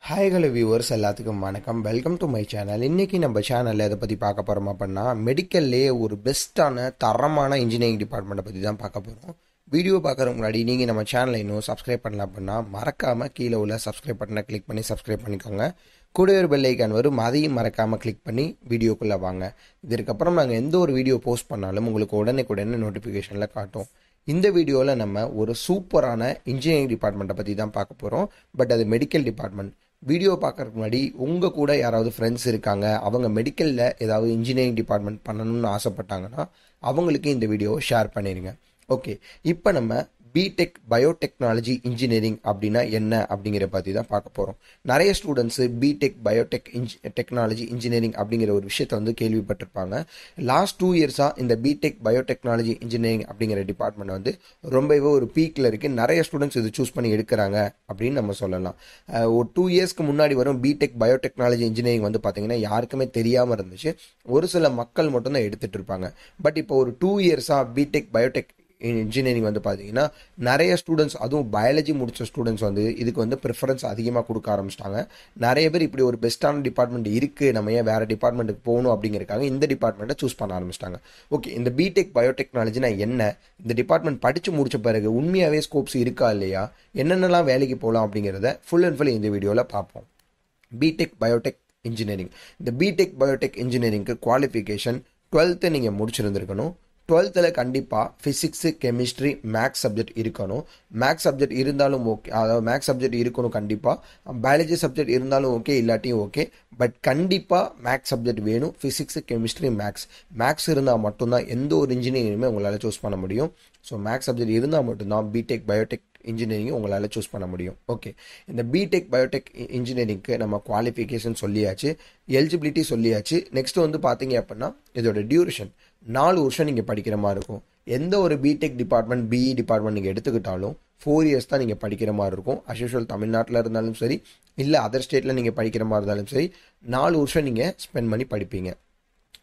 Hi hello viewers எல்லாத்துக்கும் வணக்கம். Welcome to my channel. இன்றைக்கி நம்ம சேனலில் எதை பற்றி பார்க்க போகிறோம் அப்படின்னா, மெடிக்கல்லே ஒரு பெஸ்ட்டான தரமான இன்ஜினியரிங் டிபார்ட்மெண்ட்டை பற்றி தான் பார்க்க போகிறோம். வீடியோ பார்க்குறதுக்கு முன்னாடி நீங்கள் நம்ம சேனலை இன்னும் சப்ஸ்கிரைப் பண்ணலாம் அப்படின்னா மறக்காமல் கீழே உள்ள சப்ஸ்கிரைப் பட்டனை கிளிக் பண்ணி சப்ஸ்கிரைப் பண்ணிக்கோங்க. கூட ஒரு பெல் ஐக்கான் வரும், அதையும் மறக்காமல் கிளிக் பண்ணி வீடியோக்குள்ளே வாங்க. இதற்கப்புறம் நாங்கள் எந்த ஒரு வீடியோ போஸ்ட் பண்ணாலும் உங்களுக்கு உடனே நோட்டிஃபிகேஷனில் காட்டும். இந்த வீடியோவில் நம்ம ஒரு சூப்பரான இன்ஜினியரிங் டிபார்ட்மெண்ட்டை பற்றி தான் பார்க்க போகிறோம். பட் அது மெடிக்கல் டிபார்ட்மெண்ட். வீடியோ பார்க்குறதுக்கு முன்னாடி உங்கள் கூட யாராவது ஃப்ரெண்ட்ஸ் இருக்காங்க, அவங்க மெடிக்கலில் ஏதாவது இன்ஜினியரிங் டிபார்ட்மெண்ட் பண்ணணும்னு ஆசைப்பட்டாங்கன்னா அவங்களுக்கு இந்த வீடியோவை ஷேர் பண்ணிடுங்க. ஓகே, இப்போ நம்ம பிடெக் பயோடெக்னாலஜி இன்ஜினியரிங் அப்படின்னா என்ன அப்படிங்கிற பற்றி தான் பார்க்க போகிறோம். நிறைய ஸ்டூடெண்ட்ஸு பிடெக் டெக்னாலஜி இன்ஜினியரிங் அப்படிங்கிற ஒரு விஷயத்தை வந்து கேள்விப்பட்டிருப்பாங்க. லாஸ்ட் 2 இயர்ஸாக இந்த பிடெக் பயோடெக்னாலஜி இன்ஜினியரிங் அப்படிங்கிற டிபார்ட்மெண்ட் வந்து ரொம்பவே ஒரு பீக்கில் இருக்குது. நிறைய ஸ்டூடெண்ட்ஸ் இது சூஸ் பண்ணி எடுக்கிறாங்க அப்படின்னு நம்ம சொல்லலாம். ஒரு 2 இயர்ஸ்க்கு முன்னாடி வரும் பிடெக் பயோடெக்னாலஜி இன்ஜினியரிங் வந்து பார்த்தீங்கன்னா யாருக்குமே தெரியாமல் இருந்துச்சு. ஒரு சில மக்கள் மட்டும்தான் எடுத்துகிட்டு இருப்பாங்க. பட் இப்போ ஒரு 2 இயர்ஸாக பிடெக் பயோடெக் இன்ஜினியரிங் வந்து பார்த்தீங்கன்னா நிறைய ஸ்டூடெண்ட்ஸ், அதுவும் பயாலஜி முடித்த ஸ்டூடெண்ட்ஸ் வந்து இதுக்கு வந்து ப்ரிஃபரன்ஸ் அதிகமாக கொடுக்க ஆரம்பிச்சிட்டாங்க. நிறைய பேர் இப்படி ஒரு பெஸ்ட்டான டிபார்ட்மெண்ட் இருக்குது, நம்ம ஏன் வேறு டிபார்ட்மெண்ட்டுக்கு போகணும் அப்படிங்கிறக்காக இந்த டிபார்ட்மெண்ட்டை சூஸ் பண்ண ஆரம்பிச்சிட்டாங்க. ஓகே, இந்த பிடெக் பயோடெக்னாலஜினா என்ன, இந்த டிபார்ட்மெண்ட் படித்து முடித்த பிறகு உண்மையாகவே ஸ்கோப்ஸ் இருக்கா இல்லையா, என்னென்னலாம் வேலைக்கு போகலாம் அப்படிங்கிறத ஃபுல் அண்ட் ஃபுல் இந்த வீடியோவில் பார்ப்போம். BTech biotech engineering. இந்த பிடெக் பயோடெக் இன்ஜினியரிங்க்கு குவாலிஃபிகேஷன் 12th நீங்கள் முடிச்சிருந்துருக்கணும். 12th கண்டிப்பாக ஃபிசிக்ஸு, கெமிஸ்ட்ரி, மேக்ஸ் சப்ஜெக்ட் இருக்கணும். மேக்ஸ் சப்ஜெக்ட் இருந்தாலும் ஓகே, அதாவது மேக்ஸ் சப்ஜெக்ட் இருக்கணும் கண்டிப்பாக. பயாலஜி சப்ஜெக்ட் இருந்தாலும் ஓகே, இல்லாட்டியும் ஓகே. பட் கண்டிப்பாக மேக்ஸ் சப்ஜெக்ட் வேணும். ஃபிசிக்ஸு, கெமிஸ்ட்ரி, மேக்ஸ் இருந்தால் மட்டும்தான் எந்த ஒரு இன்ஜினியரிங்குமே உங்களால் சூஸ் பண்ண முடியும். ஸோ மேக்ஸ் சப்ஜெக்ட் இருந்தால் மட்டும்தான் பிடெக் பயோடெக் இன்ஜினியரிங் உங்களால் சூஸ் பண்ண முடியும். ஓகே, இந்த பிடெக் பயோடெக் இன்ஜினியரிங்க்கு நம்ம குவாலிஃபிகேஷன் சொல்லியாச்சு, எலிஜிபிலிட்டி சொல்லியாச்சு. நெக்ஸ்ட் வந்து பார்த்தீங்க அப்படின்னா இதோட டியூரேஷன் 4 வருஷம் நீங்கள் படிக்கிற மாதிரி இருக்கும். எந்த ஒரு பிடெக் டிபார்ட்மெண்ட், பிஇ டிபார்ட்மெண்ட் நீங்கள் எடுத்துக்கிட்டாலும் 4 இயர்ஸ் தான் நீங்கள் படிக்கிற மாதிரி இருக்கும். அஸ்யூஷுவல் தமிழ்நாட்டில் இருந்தாலும் சரி, இல்லை அதர் ஸ்டேட்டில் நீங்கள் படிக்கிற மாதிரி இருந்தாலும் சரி, 4 வருஷம் நீங்கள் ஸ்பெண்ட் பண்ணி படிப்பீங்க.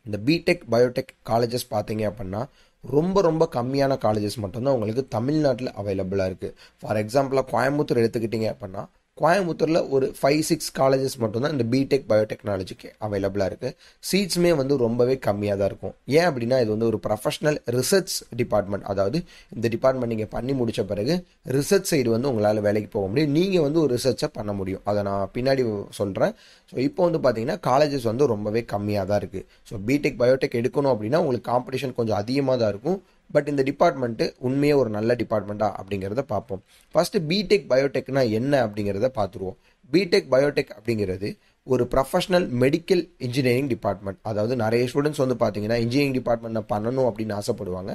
இந்த பிடெக் பயோடெக் காலேஜஸ் பார்த்தீங்க அப்படின்னா ரொம்ப கம்மியான காலேஜஸ் மட்டும்தான் உங்களுக்கு தமிழ்நாட்டில் அவைலபிளாக இருக்குது. ஃபார் எக்ஸாம்பிளாக கோயம்புத்தூர் எடுத்துக்கிட்டிங்க அப்படின்னா கோயம்புத்தூரில் ஒரு 5-6 காலேஜஸ் மட்டும்தான் இந்த பிடெக் பயோடெக்னாலஜிக்கு அவைலபிளாக இருக்குது. சீட்ஸுமே வந்து ரொம்பவே கம்மியாக தான் இருக்கும். ஏன் அப்படின்னா இது வந்து ஒரு ப்ரொஃபஷனல் ரிசர்ச் டிபார்ட்மெண்ட். அதாவது இந்த டிபார்ட்மெண்ட் நீங்கள் பண்ணி முடித்த பிறகு ரிசர்ச் சைடு வந்து உங்களால் வேலைக்கு போக முடியும். நீங்கள் வந்து ஒரு ரிசர்ச்சை பண்ண முடியும். அதை நான் பின்னாடி சொல்கிறேன். ஸோ இப்போ வந்து பார்த்தீங்கன்னா காலேஜஸ் வந்து ரொம்பவே கம்மியாக தான் இருக்குது. ஸோ பிடெக் பயோடெக் எடுக்கணும் அப்படின்னா உங்களுக்கு காம்படிஷன் கொஞ்சம் அதிகமாக தான் இருக்கும். பட் இந்த டிபார்ட்மெண்ட்டு உண்மையே ஒரு நல்ல டிபார்ட்மெண்ட்டா அப்படிங்கிறத பார்ப்போம். ஃபஸ்ட்டு பிடெக் பயோடெக்னா என்ன அப்படிங்கிறத பார்த்துருவோம். பிடெக் பயோடெக் அப்படிங்கிறது ஒரு ப்ரொஃபஷனல் மெடிக்கல் இன்ஜினியரிங் டிபார்ட்மெண்ட். அதாவது நிறைய ஸ்டூடெண்ட்ஸ் வந்து பார்த்தீங்கன்னா இன்ஜினியரிங் டிபார்ட்மெண்ட் நான் பண்ணணும் அப்படின்னு ஆசைப்படுவாங்க.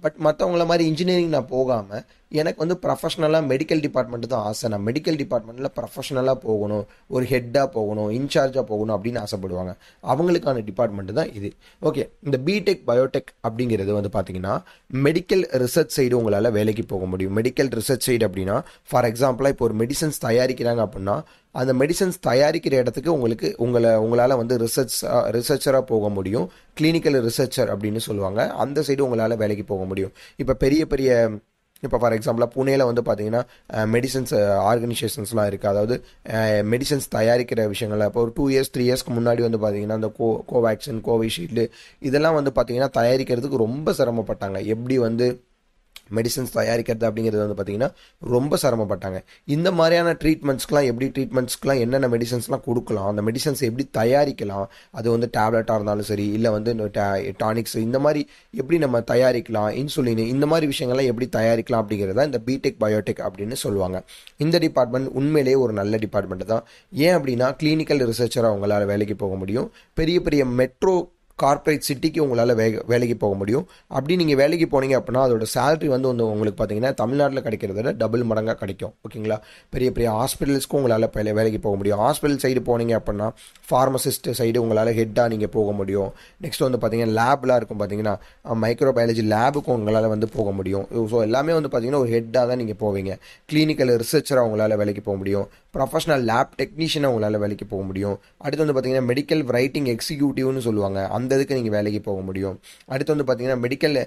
பட் மற்றவங்கள மாதிரி இன்ஜினியரிங் நான் போகாமல் எனக்கு வந்து ப்ரொஃபஷனலாக மெடிக்கல் டிபார்ட்மெண்ட்டு தான் ஆசை, நான் மெடிக்கல் டிபார்ட்மெண்ட்டில் ப்ரொஃபஷனலாக போகணும், ஒரு ஹெட்டாக போகணும், இன்சார்ஜாக போகணும் அப்படின்னு ஆசைப்படுவாங்க. அவங்களுக்கான டிபார்ட்மெண்ட்டு தான் இது. ஓகே, இந்த பிடெக் பயோடெக் அப்படிங்கிறது வந்து பார்த்தீங்கன்னா மெடிக்கல் ரிசர்ச் சைடு உங்களால் வேலைக்கு போக முடியும். மெடிக்கல் ரிசர்ச் சைடு அப்படின்னா ஃபார் எக்ஸாம்பிளாக இப்போ ஒரு மெடிசன்ஸ் தயாரிக்கிறாங்க அப்படின்னா அந்த மெடிசன்ஸ் தயாரிக்கிற இடத்துக்கு உங்களால் வந்து ரிசர்ச்சராக போக முடியும். கிளினிக்கல் ரிசர்ச்சர் அப்படின்னு சொல்லுவாங்க. அந்த சைடு உங்களால் வேலைக்கு போக முடியும். இப்போ ஃபார் எக்ஸாம்பிளாக புனேயில் வந்து பார்த்தீங்கன்னா மெடிசன்ஸ் ஆர்கனைசேஷன்ஸ்லாம் இருக்குது. அதாவது மெடிசன்ஸ் தயாரிக்கிற விஷயங்கள் இப்போ ஒரு 2 இயர்ஸ் 3 இயர்ஸ்க்கு முன்னாடி வந்து பார்த்தீங்கன்னா அந்த கோவேக்சின், கோவிஷீல்டு இதெல்லாம் வந்து பார்த்தீங்கன்னா தயாரிக்கிறதுக்கு ரொம்ப சிரமப்பட்டாங்க. எப்படி வந்து மெடிசன்ஸ் தயாரிக்கிறது அப்படிங்கிறது வந்து பார்த்திங்கன்னா ரொம்ப சிரமப்பட்டாங்க. இந்த மாதிரியான ட்ரீட்மெண்ட்ஸ்க்குலாம் என்னென்ன மெடிசன்ஸ்லாம் கொடுக்கலாம், அந்த மெடிசன்ஸ் எப்படி தயாரிக்கலாம், அது வந்து டேப்லெட்டாக இருந்தாலும் சரி, இல்லை வந்து டானிக்ஸ், இந்த மாதிரி எப்படி நம்ம தயாரிக்கலாம், இன்சுலின், இந்த மாதிரி விஷயங்கள்லாம் எப்படி தயாரிக்கலாம் அப்படிங்கிறத இந்த பிடெக் பயோடெக் அப்படின்னு சொல்லுவாங்க. இந்த டிபார்ட்மெண்ட் உண்மையிலேயே ஒரு நல்ல டிபார்ட்மெண்ட் தான். ஏன் அப்படின்னா கிளினிக்கல் ரிசர்ச்சராக உங்களால் வேலைக்கு போக முடியும். பெரிய பெரிய மெட்ரோ கார்ப்பரேட் சிட்டிக்கு உங்களால் வேலைக்கு போக முடியும். அப்படி நீங்கள் வேலைக்கு போனீங்க அப்படின்னா அதோட சேலரி வந்து உங்களுக்கு பார்த்தீங்கன்னா தமிழ்நாட்டில் கிடைக்கிறத விட டபுள் மடங்காக கிடைக்கும். ஓகேங்களா, பெரிய பெரிய ஹாஸ்பிட்டல்ஸ்க்கும் உங்களால் வேலைக்கு போக முடியும். ஹாஸ்பிட்டல் சைடு போனீங்க அப்படின்னா ஃபார்மசிஸ்ட் சைடு உங்களால் ஹெட்டாக நீங்கள் போக முடியும். நெக்ஸ்ட் வந்து பார்த்தீங்கன்னா லேப்லாம் இருக்கும், பார்த்தீங்கன்னா மைக்ரோபயாலஜி லேபுக்கும் உங்களால் வந்து போக முடியும். ஸோ எல்லாமே வந்து பார்த்தீங்கன்னா ஒரு ஹெட்டாக தான் நீங்கள் போவீங்க. கிளினிக்கல் ரிசர்ச்சராக உங்களால் வேலைக்கு போக முடியும். ப்ரொஃபஷனல் லேப் டெக்னீஷியனாக உங்களால் வேலைக்கு போக முடியும். அடுத்து வந்து பார்த்தீங்கன்னா மெடிக்கல் ரைட்டிங் எக்ஸிக்யூட்டிவ்னு சொல்லுவாங்க. அந்த இதுக்கு நீங்கள் வேலைக்கு போக முடியும். அடுத்து வந்து பார்த்தீங்கன்னா மெடிக்கல்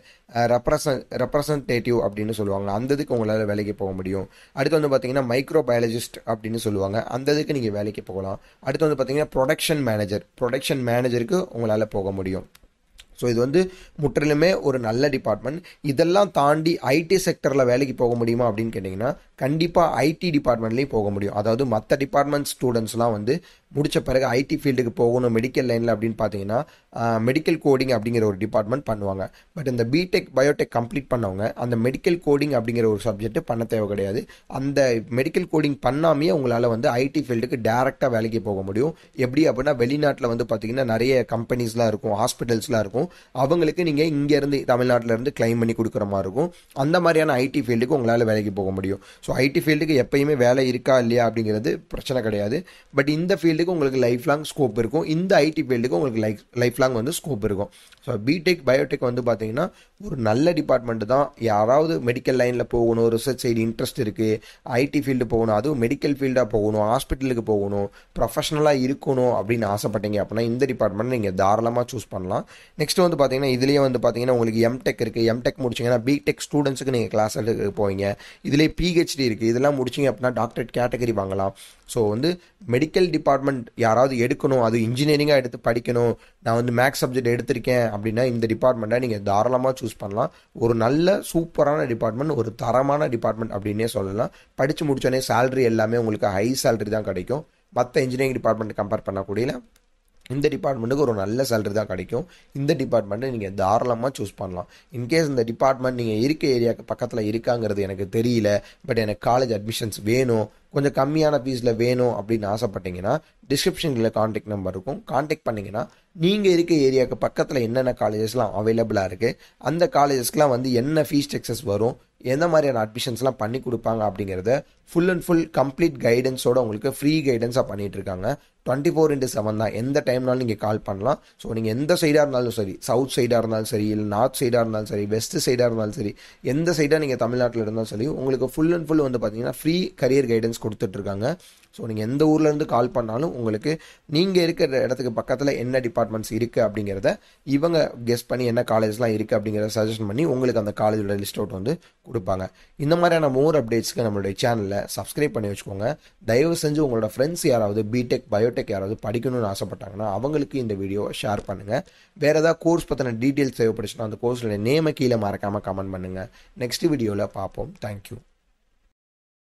ரெப்ரசன்டேட்டிவ் அப்படின்னு சொல்லுவாங்க, அந்த இதுக்கு உங்களால் வேலைக்கு போக முடியும். அடுத்து வந்து பார்த்தீங்கன்னா மைக்ரோ பயாலஜிஸ்ட் அப்படின்னு சொல்லுவாங்க, அந்த இதுக்கு நீங்கள் வேலைக்கு போகலாம். அடுத்து வந்து பார்த்தீங்கன்னா ப்ரொடக்ஷன் மேனேஜருக்கு உங்களால் போக முடியும். ஸோ இது வந்து முற்றிலுமே ஒரு நல்ல டிபார்ட்மெண்ட். இதெல்லாம் தாண்டி ஐடி செக்டரில் வேலைக்கு போக முடியுமா அப்படின்னு கேட்டிங்கன்னா கண்டிப்பாக ஐடி டிபார்ட்மெண்ட்லேயும் போக முடியும். அதாவது மற்ற டிபார்ட்மெண்ட் ஸ்டூடெண்ட்ஸ்லாம் வந்து முடித்த பிறகு ஐடி ஃபீல்டுக்கு போகணும் மெடிக்கல் லைனில் அப்படின்னு பார்த்தீங்கன்னா மெடிக்கல் கோடிங் அப்படிங்கிற ஒரு டிபார்ட்மெண்ட் பண்ணுவாங்க. பட் இந்த பிடெக் பயோடெக் கம்ப்ளீட் பண்ணவங்க அந்த மெடிக்கல் கோடிங் அப்படிங்கிற ஒரு சப்ஜெக்ட் பண்ண தேவை கிடையாது. அந்த மெடிக்கல் கோடிங் பண்ணாமே உங்களால் வந்து ஐடி ஃபீல்டுக்கு டேரெக்டாக வேலைக்கு போக முடியும். எப்படி அப்படின்னா வெளிநாட்டில் வந்து பார்த்தீங்கன்னா நிறைய கம்பெனிஸ்லாம் இருக்கும், ஹாஸ்பிட்டல்ஸ்லாம் இருக்கும், அவங்களுக்கு நீங்கள் இங்கேருந்து தமிழ்நாட்டிலேருந்து கிளைம் பண்ணி கொடுக்குற மாதிரி இருக்கும். அந்த மாதிரியான ஐடி ஃபீல்டுக்கு உங்களால் வேலைக்கு போக முடியும். ஸோ ஐடி ஃபீல்டுக்கு எப்பயுமே வேலை இருக்கா இல்லையா அப்படிங்கிறது பிரச்சனை கிடையாது. பட் இந்த ஃபீல்டுக்கு உங்களுக்கு லைஃப் லாங் ஸ்கோப் இருக்கும், இந்த ஐடி ஃபீல்டுக்கு உங்களுக்கு லைஃப் லாங் வந்து ஸ்கோப் இருக்கும். ஸோ பிடெக் பயோடெக் வந்து பார்த்தீங்கன்னா ஒரு நல்ல டிபார்ட்மெண்ட் தான். யாராவது மெடிக்கல் லைனில் போகணும், ரிசர்ச் சைடு இன்ட்ரெஸ்ட் இருக்குது, ஐடி ஃபீல்டு போகணும், அதுவும் மெடிக்கல் ஃபீல்டாக போகணும், ஹாஸ்பிட்டலுக்கு போகணும், ப்ரொஃபஷனலாக இருக்கணும் அப்படின்னு ஆசைப்பட்டீங்க அப்படின்னா இந்த டிபார்ட்மெண்ட் நீங்கள் தாராளமாக சூஸ் பண்ணலாம். நெக்ஸ்ட் வந்து பார்த்தீங்கன்னா இதுலேயே வந்து பார்த்தீங்கன்னா உங்களுக்கு எம்டெக் இருக்குது. எம்டெக் முடிச்சிங்கன்னா பிடெக் ஸ்டூடெண்ட்ஸுக்கு நீங்கள் கிளாஸ் எடுக்க போவீங்க. இதுலேயே பிஹெச்டி இருக்குது. இதெல்லாம் முடிச்சிங்க அப்படின்னா டாக்டரேட் கேட்டகரி வாங்கலாம். ஸோ வந்து மெடிக்கல் டிபார்ட்மெண்ட் யாராவது எடுக்கணும், அது இன்ஜினியரிங்காக எடுத்து படிக்கணும், நான் வந்து மேக்ஸ் சப்ஜெக்ட் எடுத்திருக்கேன் அப்படின்னா இந்த டிபார்ட்மெண்ட்டை நீங்கள் தாராளமாக சூஸ் பண்ணலாம். ஒரு நல்ல சூப்பரான டிபார்ட்மெண்ட், ஒரு தரமான டிபார்ட்மெண்ட் அப்படின்னே சொல்லலாம். படித்து முடிச்சோடனே சேலரி எல்லாமே உங்களுக்கு ஹை சேலரி தான் கிடைக்கும். மற்ற இன்ஜினியரிங் டிபார்ட்மெண்ட் கம்பேர் பண்ணக்கூடிய இந்த டிபார்ட்மெண்ட்டுக்கு ஒரு நல்ல சேலரி தான் கிடைக்கும். இந்த டிபார்ட்மெண்ட்டை நீங்கள் தாராளமாக சூஸ் பண்ணலாம். இன்கேஸ் இந்த டிபார்ட்மெண்ட் நீங்கள் இருக்க ஏரியாவுக்கு பக்கத்தில் இருக்காங்கிறது எனக்கு தெரியல, பட் எனக்கு காலேஜ் அட்மிஷன்ஸ் வேணும், கொஞ்சம் கம்மியான ஃபீஸில் வேணும் அப்படின்னு ஆசைப்பட்டீங்கன்னா டிஸ்கிரிப்ஷனில் கான்டாக்ட் நம்பர் இருக்கும், கான்டாக்ட் பண்ணிங்கன்னா நீங்கள் இருக்க ஏரியாவுக்கு பக்கத்தில் என்னென்ன காலேஜஸ்லாம் அவைலபிளாக இருக்குது, அந்த காலேஜஸ்க்கெலாம் வந்து என்ன ஃபீஸ் ஸ்ட்ரக்சர்ஸ் வரும், எந்த மாதிரியான அட்மிஷன்ஸ்லாம் பண்ணி கொடுப்பாங்க அப்படிங்கிறத ஃபுல் அண்ட் ஃபுல் கம்ப்ளீட் கைடன்ஸோடு உங்களுக்கு ஃப்ரீ கைடன்ஸாக பண்ணிகிட்டு இருக்காங்க. 24/7 தான், எந்த டைம்னாலும் நீங்கள் கால் பண்ணலாம். ஸோ நீங்கள் எந்த சைடாக இருந்தாலும் சரி, சவுத் சைடாக இருந்தாலும் சரி, இல்லை நார்த் சைடாக இருந்தாலும் சரி, வெஸ்ட் சைடாக இருந்தாலும் சரி, எந்த சைடாக நீங்கள் தமிழ்நாட்டில் இருந்தாலும் சரி, உங்களுக்கு ஃபுல் அண்ட் ஃபுல் வந்து பார்த்தீங்கன்னா ஃப்ரீ கரியர் கைடன்ஸ் கொடுத்துட்ருக்காங்க. ஸோ நீங்கள் எந்த ஊர்லேருந்து கால் பண்ணாலும் உங்களுக்கு நீங்கள் இருக்கிற இடத்துக்கு பக்கத்தில் என்ன டிபார்ட்மெண்ட்ஸ் இருக்குது அப்படிங்கிறத இவங்க கெஸ் பண்ணி என்ன காலேஜ்லாம் இருக்குது அப்படிங்கிறத சஜஷன் பண்ணி உங்களுக்கு அந்த காலேஜோட லிஸ்ட் அவுட் வந்து கொடுப்பாங்க. இந்த மாதிரியான மோர் அப்டேட்ஸ்க்கு நம்மளுடைய சேனலில் சப்ஸ்கிரைப் பண்ணி வச்சுக்கோங்க. தயவு செஞ்சு உங்களோட ஃப்ரெண்ட்ஸ் யாராவது பிடெக் பயோடெக் யாராவது படிக்கணும்னு ஆசைப்பட்டாங்கன்னா அவங்களுக்கு இந்த வீடியோவை ஷேர் பண்ணுங்கள். வேறு ஏதாவது கோர்ஸ் பற்றின டீட்டெயில்ஸ் தேவைப்படுச்சுன்னா அந்த கோர்ஸோட நேமை கீழே மறக்காமல் கமெண்ட் பண்ணுங்கள். நெக்ஸ்ட் வீடியோவில் பார்ப்போம். தேங்க்யூ.